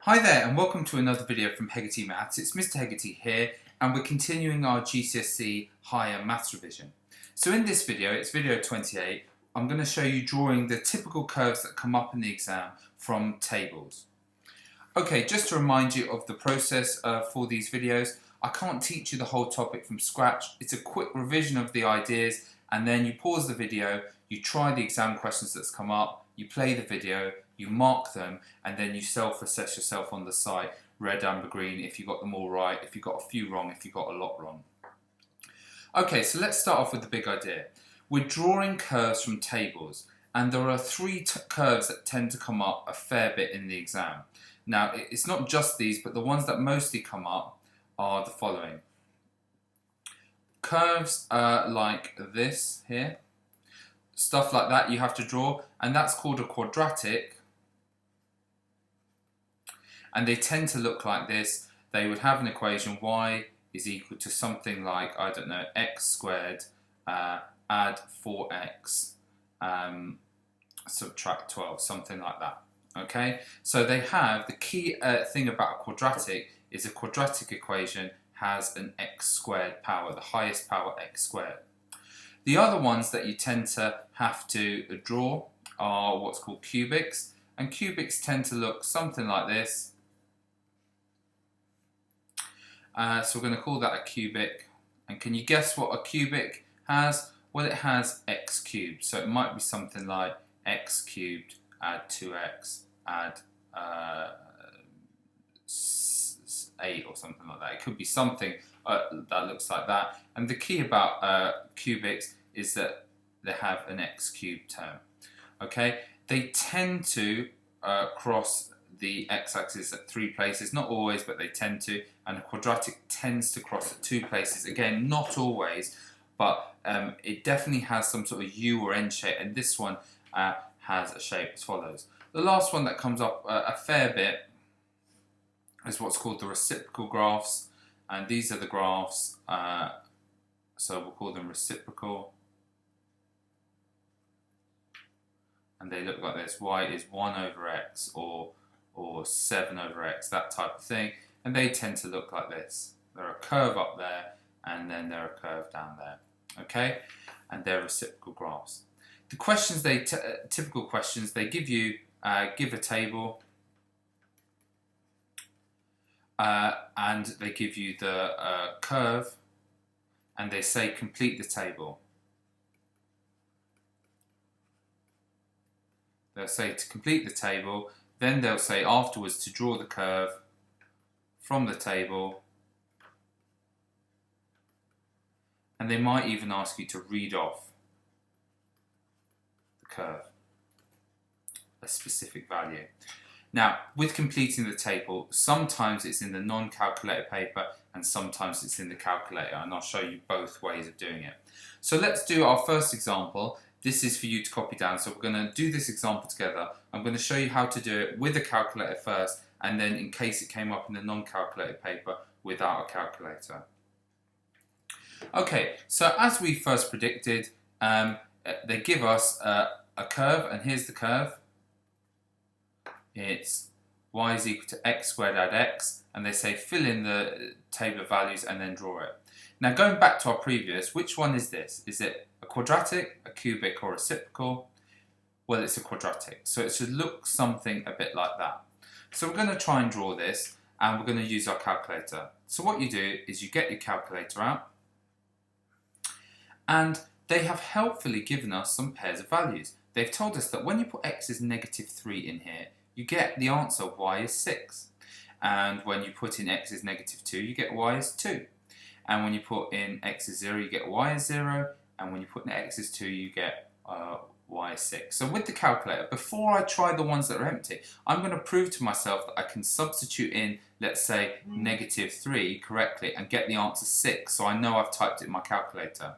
Hi there and welcome to another video from Hegartymaths. It's Mr. Hegarty here and we're continuing our GCSE higher maths revision. So in this video, it's video 28, I'm going to show you drawing the typical curves that come up in the exam from tables. Okay, just to remind you of the process for these videos, I can't teach you the whole topic from scratch. It's a quick revision of the ideas and then you pause the video, you try the exam questions that's come up, you play the video, you mark them, and then you self-assess yourself on the side, red, amber, green, if you got them all right, if you got a few wrong, if you got a lot wrong. Okay, so let's start off with the big idea. We're drawing curves from tables, and there are three curves that tend to come up a fair bit in the exam. Now, it's not just these, but the ones that mostly come up are the following. Curves like this here, stuff like that you have to draw, and that's called a quadratic. And they tend to look like this. They would have an equation y is equal to something like, I don't know, x squared, add 4x, subtract 12, something like that. Okay, so they have, the key thing about a quadratic is a quadratic equation has an x squared power, the highest power x squared. The other ones that you tend to have to draw are what's called cubics, and cubics tend to look something like this. So we're going to call that a cubic, and can you guess what a cubic has? Well, it has x cubed, so it might be something like x cubed add 2x add 8 or something like that. It could be something that looks like that, and the key about cubics is that they have an x cubed term. Okay, they tend to cross the x-axis at 3 places, not always, but they tend to, and a quadratic tends to cross at 2 places. Again, not always, but it definitely has some sort of U or N shape, and this one has a shape as follows. The last one that comes up a fair bit is what's called the reciprocal graphs, and these are the graphs, so we'll call them reciprocal, and they look like this. Y is 1 over x or 7 over x, that type of thing, and they tend to look like this. They're a curve up there and then they're a curve down there, okay, and they're reciprocal graphs. The questions, typical questions, they give you give a table and they give you the curve and they say complete the table. They'll say to complete the table, then they'll say afterwards to draw the curve from the table, and they might even ask you to read off the curve, a specific value. Now, with completing the table, sometimes it's in the non-calculator paper and sometimes it's in the calculator, and I'll show you both ways of doing it. So let's do our first example. This is for you to copy down, so we're going to do this example together. I'm going to show you how to do it with a calculator first, and then in case it came up in the non-calculator paper, without a calculator. Okay, so as we first predicted, they give us a curve, and here's the curve. It's y is equal to x squared add x, and they say fill in the table of values and then draw it. Now going back to our previous, which one is this? Is it a quadratic, a cubic, or a reciprocal? Well, it's a quadratic, so it should look something a bit like that. So we're going to try and draw this, and we're going to use our calculator. So what you do is you get your calculator out, and they have helpfully given us some pairs of values. They've told us that when you put x is negative 3 in here, you get the answer y is 6. And when you put in x is negative 2, you get y is 2. And when you put in x is 0, you get y is 0. And when you put in x is 2, you get y is 6. So with the calculator, before I try the ones that are empty, I'm going to prove to myself that I can substitute in, let's say, negative 3 correctly and get the answer 6. So I know I've typed it in my calculator.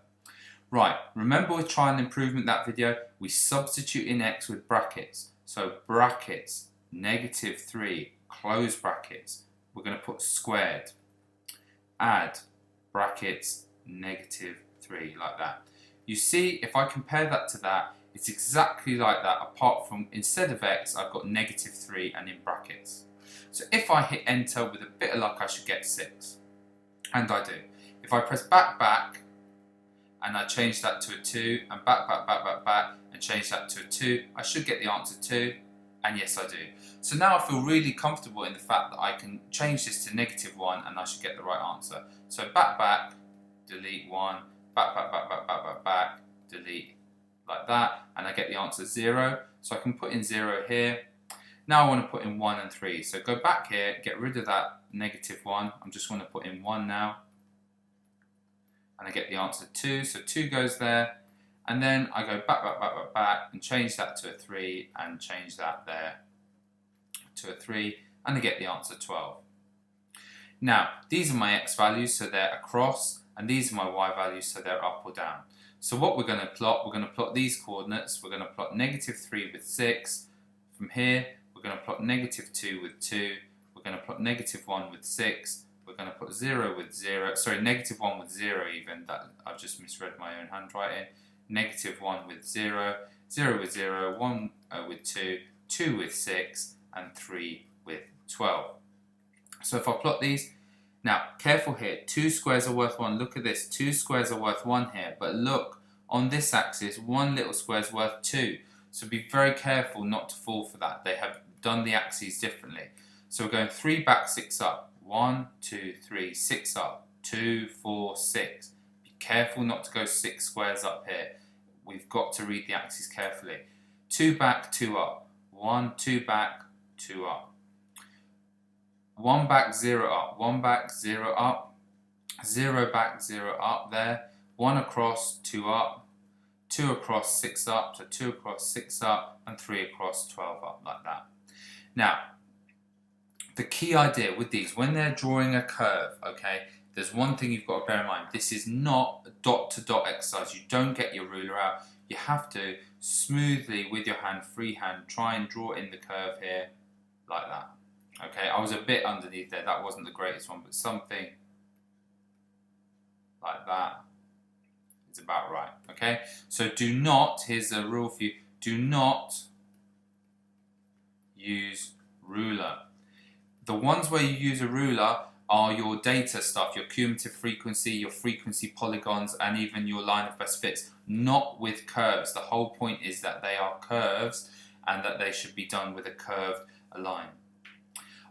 Right, remember with try and improvement, that video, we substitute in x with brackets. So brackets, negative 3, close brackets. We're going to put squared, add, brackets, negative 3, like that. You see, if I compare that to that, it's exactly like that, apart from instead of x, I've got negative 3 and in brackets. So if I hit enter, with a bit of luck I should get 6. And I do. If I press back, and I change that to a 2, and back, and change that to a 2, I should get the answer 2, and yes I do. So now I feel really comfortable in the fact that I can change this to -1 and I should get the right answer. So back, delete 1, back, delete like that, and I get the answer 0. So I can put in 0 here. Now I want to put in 1 and 3. So go back here, get rid of that -1. I'm just going to put in 1 now. And I get the answer 2. So 2 goes there. And then I go back, and change that to a 3, and change that there to a 3, and I get the answer 12. Now, these are my x values, so they're across, and these are my y values, so they're up or down. So what we're going to plot these coordinates. We're going to plot -3 with 6. From here, we're going to plot -2 with 2. We're going to plot -1 with 6. We're going to put 0 with 0. Sorry, -1 with 0 even. That I've just misread my own handwriting. -1 with 0. 0 with 0. 1 with 2. 2 with 6. And 3 with 12. So if I plot these, now careful here, 2 squares are worth 1. Look at this, 2 squares are worth 1 here, but look, on this axis, 1 little square is worth 2. So be very careful not to fall for that. They have done the axes differently. So we're going 3 back, 6 up. 1, 2, 3, 6 up. 2, 4, 6. Be careful not to go 6 squares up here. We've got to read the axes carefully. 2 back, 2 up. 1, 2 back, 2 up. 1 back, 0 up. 1 back, 0 up. 0 back, 0 up there. 1 across, 2 up. 2 across, 6 up. So 2 across, 6 up. And 3 across, 12 up, like that. Now, the key idea with these, when they're drawing a curve, okay, there's one thing you've got to bear in mind. This is not a dot-to-dot exercise. You don't get your ruler out. You have to smoothly, with your hand, freehand, try and draw in the curve here, like that. Okay, I was a bit underneath there. That wasn't the greatest one, but something like that is about right. Okay, so do not, here's a rule for you, do not use ruler. The ones where you use a ruler are your data stuff, your cumulative frequency, your frequency polygons, and even your line of best fits, not with curves. The whole point is that they are curves and that they should be done with a curved line.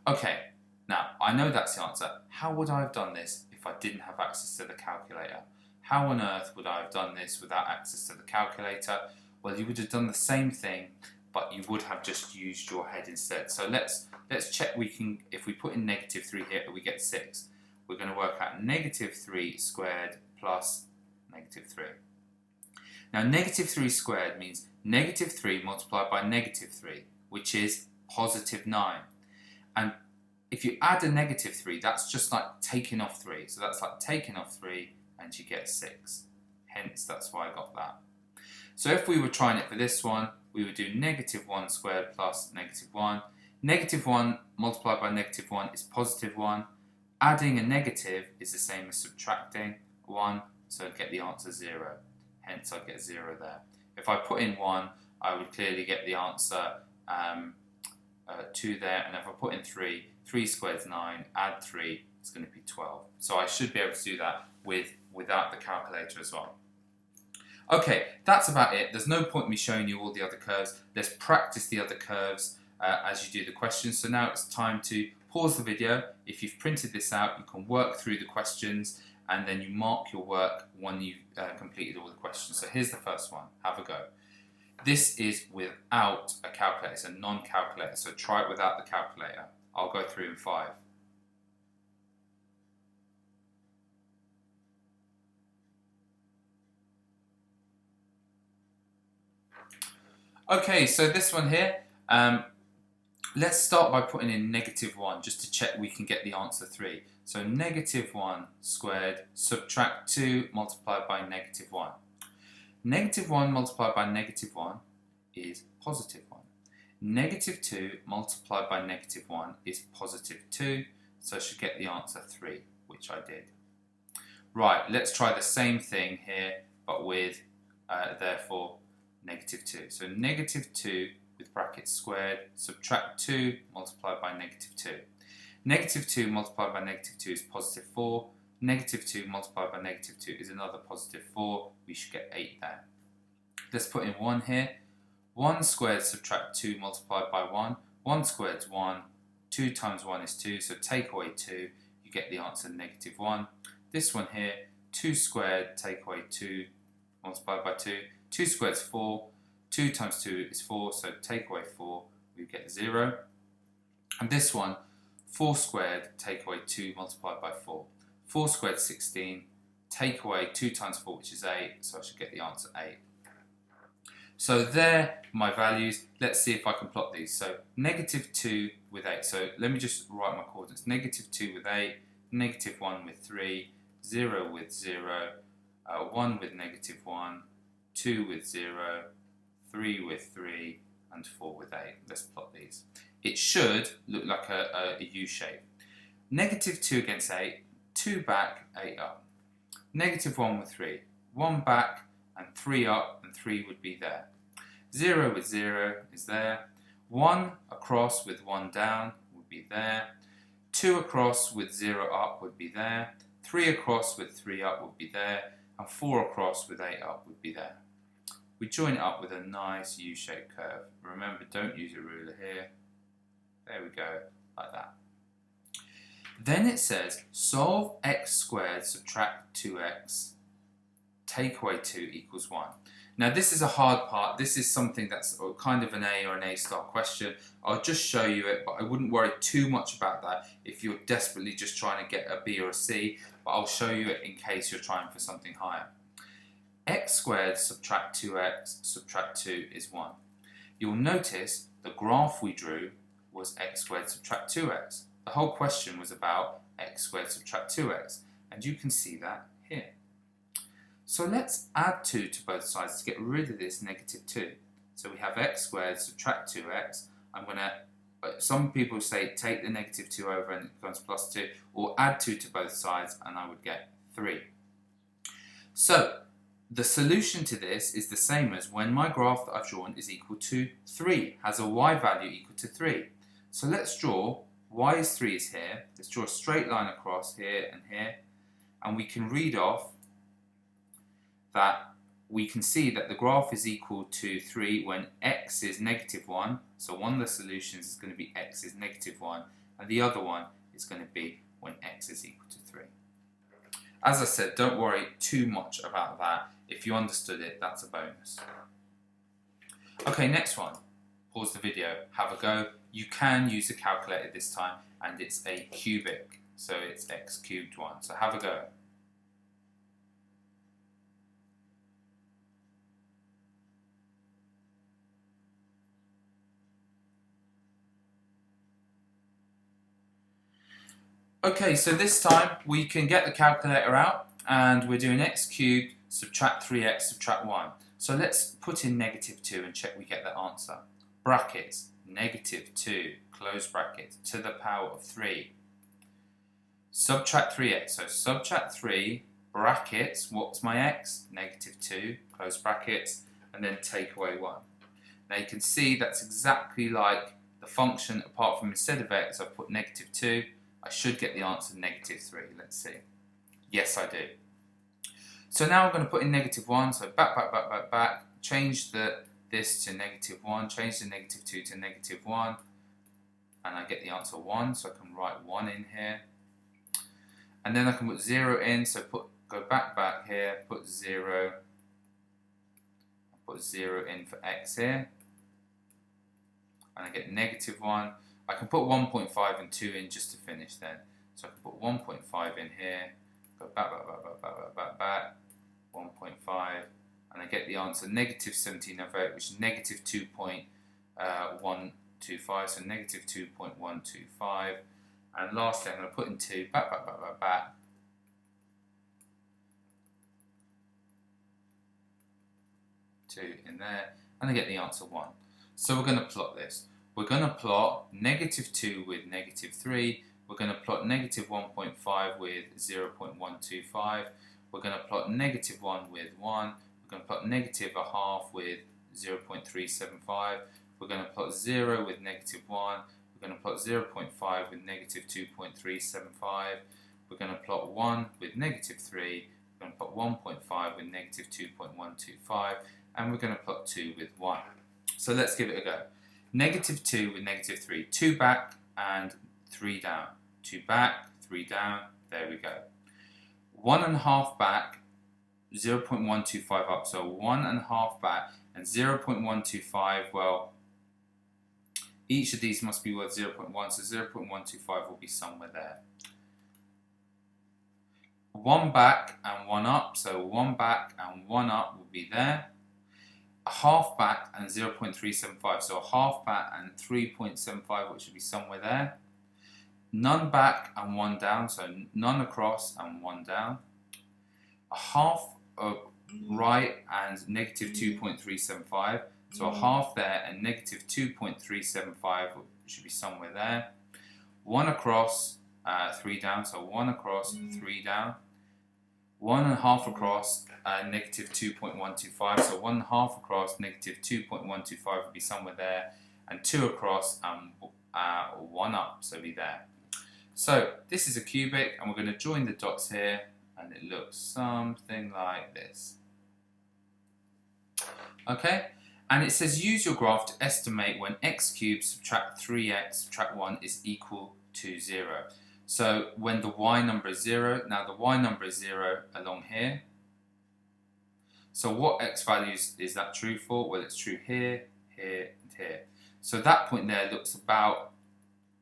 Okay, now I know that's the answer. How would I have done this if I didn't have access to the calculator? How on earth would I have done this without access to the calculator? Well, you would have done the same thing, but you would have just used your head instead. So let's check we can, if we put in -3 here, we get 6. We're going to work out -3 squared plus -3. Now -3 squared means -3 multiplied by -3, which is +9. And if you add a -3, that's just like taking off 3. So that's like taking off 3 and you get 6. Hence, that's why I got that. So if we were trying it for this one, we would do -1 squared plus -1. -1 multiplied by -1 is +1. Adding a negative is the same as subtracting 1, so I'd get the answer 0. Hence, I get 0 there. If I put in 1, I would clearly get the answer 2 there, and if I put in 3, 3 squared is 9, add 3, it's going to be 12. So I should be able to do that without the calculator as well. Okay, that's about it. There's no point in me showing you all the other curves. Let's practice the other curves as you do the questions. So now it's time to pause the video. If you've printed this out, you can work through the questions and then you mark your work when you've completed all the questions. So here's the first one. Have a go. This is without a calculator. It's a non-calculator, so try it without the calculator. I'll go through in 5. Okay, so this one here, let's start by putting in -1 just to check we can get the answer 3. So -1 squared, subtract 2 multiplied by -1. -1 multiplied by -1 is +1. -2 multiplied by -1 is +2, so I should get the answer 3, which I did. Right, let's try the same thing here, but with, therefore, -2. So -2 with brackets squared, subtract 2 multiplied by negative 2. Negative 2 multiplied by negative 2 is positive 4. Negative 2 multiplied by negative 2 is another positive 4. We should get 8 there. Let's put in 1 here. 1 squared subtract 2 multiplied by 1. 1 squared is 1. 2 times 1 is 2, so take away 2. You get the answer negative 1. This one here, 2 squared, take away 2 multiplied by 2. 2 squared is 4. 2 times 2 is 4, so take away 4. We get 0. And this one, 4 squared, take away 2 multiplied by 4. 4 squared is 16. Take away 2 times 4, which is 8, so I should get the answer 8. So there my values. Let's see if I can plot these. So negative 2 with 8. So let me just write my coordinates. Negative 2 with 8, negative 1 with 3, 0 with 0, 1 with negative 1, 2 with 0, 3 with 3, and 4 with 8. Let's plot these. It should look like a U shape. Negative 2 against 8, 2 back, 8 up. Negative 1 with 3, 1 back, and 3 up, and 3 would be there. 0 with 0 is there. 1 across with 1 down would be there. 2 across with 0 up would be there. 3 across with 3 up would be there. And 4 across with 8 up would be there. We join it up with a nice U-shaped curve. Remember, don't use a ruler here. There we go, like that. Then it says, solve x squared, subtract 2x, take away 2 equals 1. Now this is a hard part. This is something that's kind of an A or an A-star question. I'll just show you it, but I wouldn't worry too much about that if you're desperately just trying to get a B or a C, but I'll show you it in case you're trying for something higher. X squared subtract 2x subtract 2 is 1. You'll notice the graph we drew was x squared subtract 2x. The whole question was about x squared subtract 2x, and you can see that here. So let's add 2 to both sides to get rid of this negative 2. So we have x squared subtract 2x. I'm going to, some people say take the negative 2 over and it becomes plus 2, or add 2 to both sides and I would get 3. So the solution to this is the same as when my graph that I've drawn is equal to 3, has a y value equal to 3. So let's draw, y is 3 is here, let's draw a straight line across here, and we can read off that we can see that the graph is equal to 3 when x is negative 1. So one of the solutions is going to be x is negative 1, and the other one is going to be when x is equal to 3. As I said, don't worry too much about that. If you understood it, that's a bonus. Okay, next one. Pause the video, have a go. You can use a calculator this time, and it's a cubic, so it's x cubed 1. So have a go. Okay, so this time we can get the calculator out and we're doing x cubed, subtract 3x, subtract 1. So let's put in negative 2 and check we get the answer. Brackets, negative 2, close brackets, to the power of 3. Subtract 3x, so subtract 3, brackets, what's my x? Negative 2, close brackets, and then take away 1. Now you can see that's exactly like the function, apart from instead of x, I've put negative 2. I should get the answer negative 3. Let's see. Yes, I do. So now I'm going to put in negative 1. So back. Change this to negative 1. Change the negative 2 to negative 1. And I get the answer 1. So I can write 1 in here. And then I can put 0 in. So go back here. Put 0. Put 0 in for x here. And I get negative 1. I can put 1.5 and 2 in just to finish then. So I can put 1.5 in here, go back, 1.5, and I get the answer negative 17 over 8, which is negative 2.125, so negative 2.125. And lastly, I'm going to put in 2, back, 2 in there, and I get the answer 1. So we're going to plot this. We're going to plot negative 2 with negative 3. We're going to plot negative 1.5 with 0.125. We're going to plot negative 1 with 1. We're going to plot negative a half with 0.375. we're going to plot 0 with negative 1, we're going to plot 0.5 with negative 2.375, we're going to plot 1 with negative 3, we're going to plot 1.5 with negative 2.125, and we're going to plot 2 with 1. So let's give it a go. Negative 2 with negative 3, 2 back and 3 down, 2 back, 3 down, there we go. 1.5 back, 0.125 up, so 1.5 back and 0.125, well, each of these must be worth 0.1, so 0.125 will be somewhere there. 1 back and 1 up, so 1 back and 1 up will be there. A half back and 0.375, so a half back and 3.75, which should be somewhere there. None back and 1 down, so none across and 1 down. A half right and negative 2.375, so a half there and negative 2.375 should be somewhere there. 1 across, 3 down, so 1 across, 3 down. 1.5 across, negative 2.125, so 1.5 across, negative 2.125 would be somewhere there, and 2 across and 1 up, so be there. So this is a cubic, and we're going to join the dots here, and it looks something like this. Okay, and it says use your graph to estimate when x cubed subtract 3x subtract 1 is equal to 0. So when the y number is 0, now the y number is 0 along here. So what x values is that true for? Well, it's true here, here, and here. So that point there looks about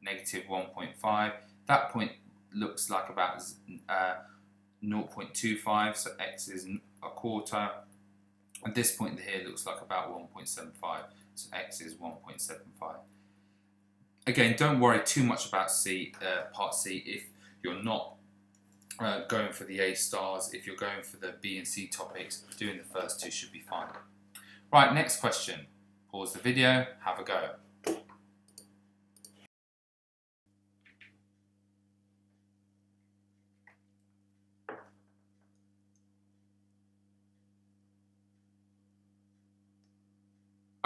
negative 1.5. That point looks like about 0.25, so x is a quarter. And this point here looks like about 1.75, so x is 1.75. Again, don't worry too much about part C if you're not going for the A stars. If you're going for the B and C topics, doing the first two should be fine. Right, next question. Pause the video, have a go.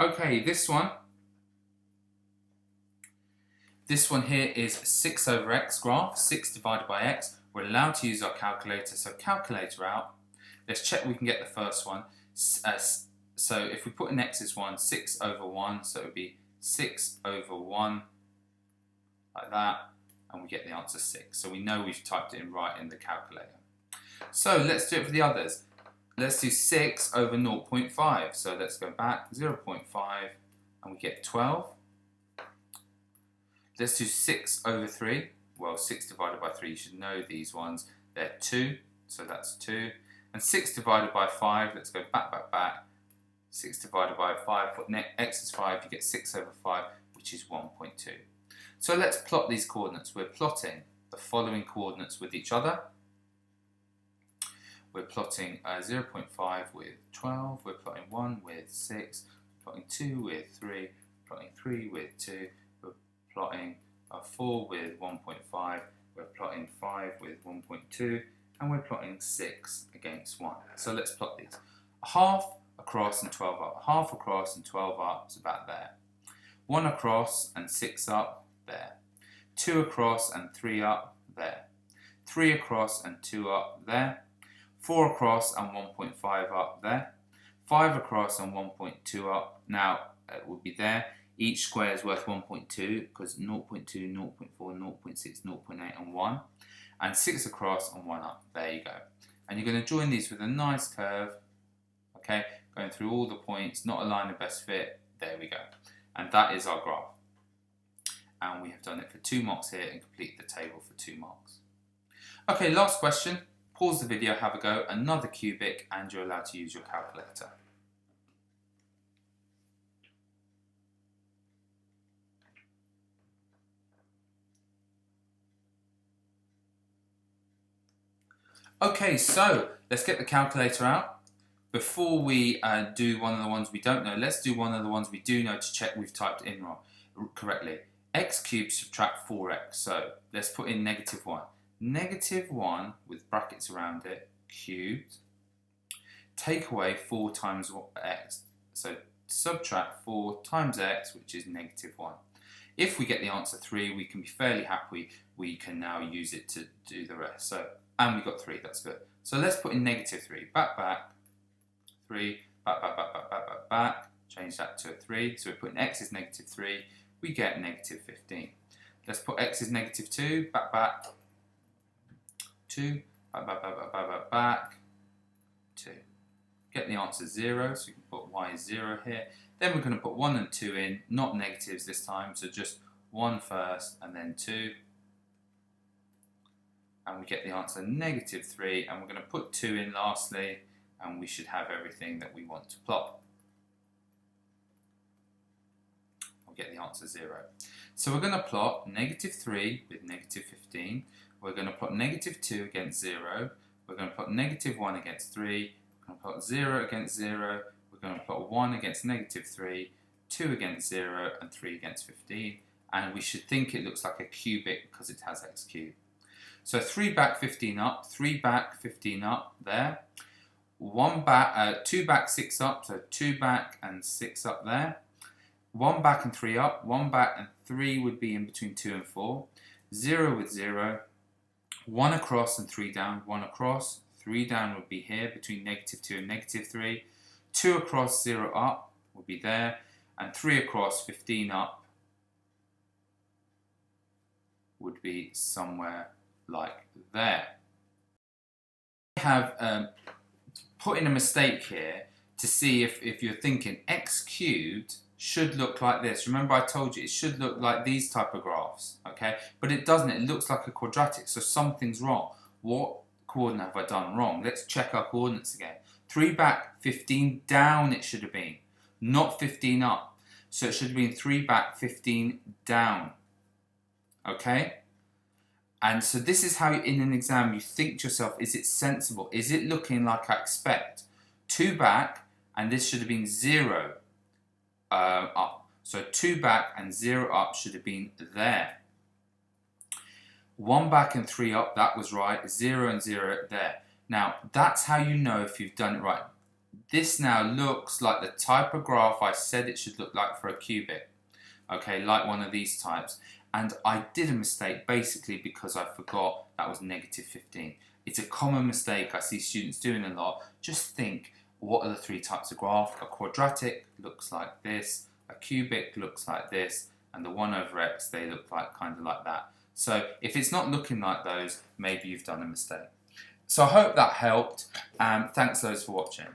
Okay, this one here is 6 over x graph, 6 divided by x. We're allowed to use our calculator, so calculator out. Let's check we can get the first one. So if we put in x's 1, 6 over 1, so it would be 6 over 1, like that, and we get the answer 6. So we know we've typed it in right in the calculator. So let's do it for the others. Let's do 6 over 0.5. So let's go back, 0.5, and we get 12. Let's do 6 over 3. Well, 6 divided by 3, you should know these ones. They're 2, so that's 2. And 6 divided by 5, let's go back. 6 divided by 5, put x is 5, you get 6 over 5, which is 1.2. So let's plot these coordinates. We're plotting the following coordinates with each other. We're plotting 0.5 with 12, we're plotting 1 with 6, plotting 2 with 3, plotting 3 with 2, we're plotting 4 with 1.5, we're plotting 5 with 1.2, and we're plotting 6 against 1. So let's plot these. A half across and 12 up. A half across and 12 up is about there. 1 across and 6 up, there. 2 across and 3 up, there. 3 across and 2 up, there. 4 across and 1.5 up, there. 5 across and 1.2 up. Now it will be there. Each square is worth 1.2 because 0.2, 0.4, 0.6, 0.8 and 1. And 6 across and 1 up. There you go. And you're going to join these with a nice curve. Okay, going through all the points, not a line of best fit. There we go. And that is our graph. And we have done it for 2 marks here and complete the table for 2 marks. Okay, last question. Pause the video, have a go. Another cubic, and you're allowed to use your calculator. Okay, so let's get the calculator out. Before we do one of the ones we don't know, let's do one of the ones we do know to check we've typed in correctly. X cubed subtract 4x. So let's put in negative 1. Negative 1 with brackets around it, cubed. Take away 4 times x. So subtract 4 times x, which is negative 1. If we get the answer 3, we can be fairly happy. We can now use it to do the rest. So, and we got 3, that's good. So let's put in negative 3. Back, 3, back. Change that to a 3. So we're putting x is negative 3. We get negative 15. Let's put x is negative 2. Back. 2. Back. 2. Get the answer 0, so we can put y is 0 here. Then we're going to put 1 and 2 in, not negatives this time, so just 1 first and then 2. And we get the answer negative 3, and we're going to put 2 in lastly, and we should have everything that we want to plot. We'll get the answer 0. So we're going to plot negative 3 with negative 15. We're going to plot negative 2 against 0. We're going to plot negative 1 against 3. We're going to plot 0 against 0. We're going to plot 1 against negative 3, 2 against 0, and 3 against 15. And we should think it looks like a cubic because it has x cubed. So 3 back, 15 up, 3 back, 15 up there. 1 back, 2 back, 6 up, so 2 back and 6 up there. 1 back and 3 up, 1 back and 3 would be in between 2 and 4. 0 with 0. 1 across and 3 down, 1 across. 3 down would be here between negative 2 and negative 3. 2 across, 0 up will be there, and 3 across, 15 up would be somewhere like there. I have put in a mistake here to see if you're thinking x cubed should look like this. Remember I told you it should look like these type of graphs, okay? But it doesn't, it looks like a quadratic, so something's wrong. What coordinate have I done wrong? Let's check our coordinates again. 3 back, 15 down it should have been, not 15 up. So it should have been 3 back, 15 down. Okay? And so this is how in an exam you think to yourself, is it sensible? Is it looking like I expect? 2 back, and this should have been 0 up. So 2 back and 0 up should have been there. 1 back and 3 up, that was right. 0 and 0 there. Now, that's how you know if you've done it right. This now looks like the type of graph I said it should look like for a cubic. Okay, like one of these types. And I did a mistake basically because I forgot that was negative 15. It's a common mistake I see students doing a lot. Just think, what are the 3 types of graph? A quadratic looks like this, a cubic looks like this, and the 1 over x, they look like kind of like that. So if it's not looking like those, maybe you've done a mistake. So I hope that helped, and thanks loads for watching.